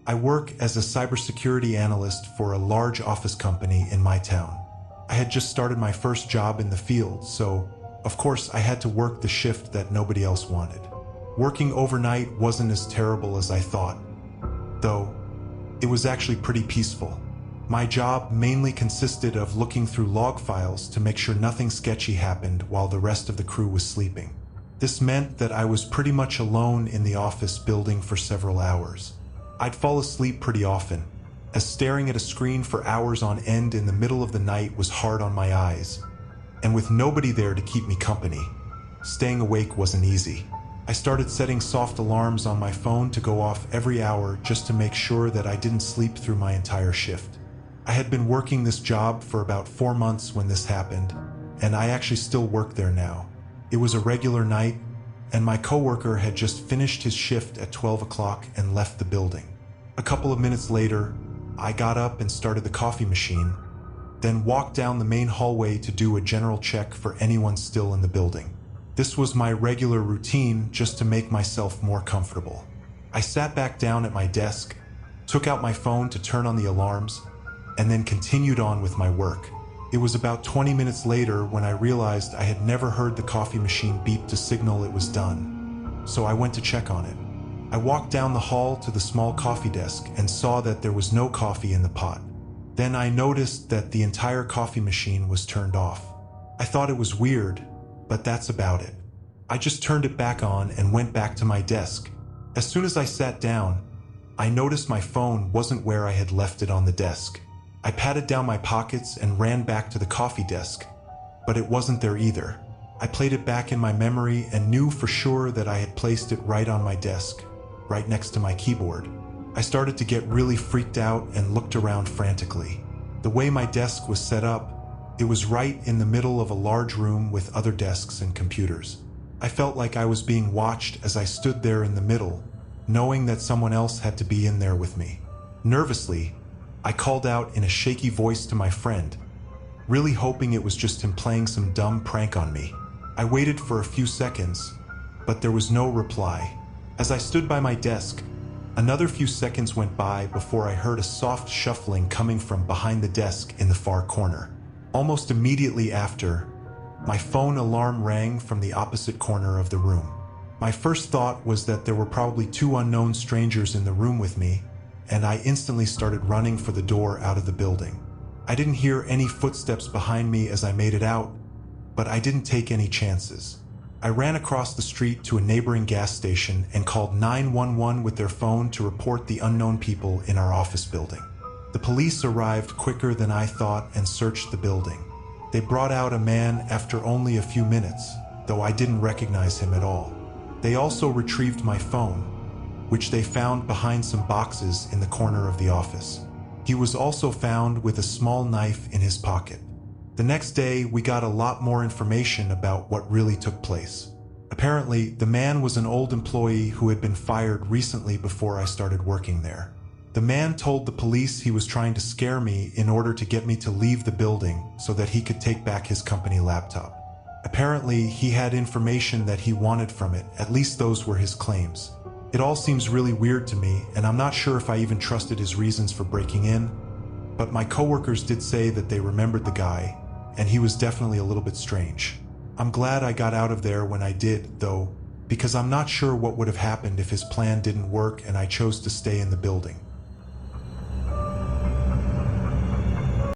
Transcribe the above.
I work as a cybersecurity analyst for a large office company in my town. I had just started my first job in the field, so of course I had to work the shift that nobody else wanted. Working overnight wasn't as terrible as I thought, though it was actually pretty peaceful. My job mainly consisted of looking through log files to make sure nothing sketchy happened while the rest of the crew was sleeping. This meant that I was pretty much alone in the office building for several hours. I'd fall asleep pretty often, as staring at a screen for hours on end in the middle of the night was hard on my eyes. And with nobody there to keep me company, staying awake wasn't easy. I started setting soft alarms on my phone to go off every hour just to make sure that I didn't sleep through my entire shift. I had been working this job for about 4 months when this happened, and I actually still work there now. It was a regular night, and my coworker had just finished his shift at 12 o'clock and left the building. A couple of minutes later, I got up and started the coffee machine, then walked down the main hallway to do a general check for anyone still in the building. This was my regular routine just to make myself more comfortable. I sat back down at my desk, took out my phone to turn on the alarms, and then continued on with my work. It was about 20 minutes later when I realized I had never heard the coffee machine beep to signal it was done, so I went to check on it. I walked down the hall to the small coffee desk and saw that there was no coffee in the pot. Then I noticed that the entire coffee machine was turned off. I thought it was weird, but that's about it. I just turned it back on and went back to my desk. As soon as I sat down, I noticed my phone wasn't where I had left it on the desk. I patted down my pockets and ran back to the coffee desk, but it wasn't there either. I played it back in my memory and knew for sure that I had placed it right on my desk, right next to my keyboard. I started to get really freaked out and looked around frantically. The way my desk was set up, it was right in the middle of a large room with other desks and computers. I felt like I was being watched as I stood there in the middle, knowing that someone else had to be in there with me. Nervously, I called out in a shaky voice to my friend, really hoping it was just him playing some dumb prank on me. I waited for a few seconds, but there was no reply. As I stood by my desk, another few seconds went by before I heard a soft shuffling coming from behind the desk in the far corner. Almost immediately after, my phone alarm rang from the opposite corner of the room. My first thought was that there were probably 2 unknown strangers in the room with me, and I instantly started running for the door out of the building. I didn't hear any footsteps behind me as I made it out, but I didn't take any chances. I ran across the street to a neighboring gas station and called 911 with their phone to report the unknown people in our office building. The police arrived quicker than I thought and searched the building. They brought out a man after only a few minutes, though I didn't recognize him at all. They also retrieved my phone, which they found behind some boxes in the corner of the office. He was also found with a small knife in his pocket. The next day, we got a lot more information about what really took place. Apparently, the man was an old employee who had been fired recently before I started working there. The man told the police he was trying to scare me in order to get me to leave the building so that he could take back his company laptop. Apparently, he had information that he wanted from it, at least those were his claims. It all seems really weird to me, and I'm not sure if I even trusted his reasons for breaking in, but my coworkers did say that they remembered the guy, and he was definitely a little bit strange. I'm glad I got out of there when I did, though, because I'm not sure what would have happened if his plan didn't work and I chose to stay in the building.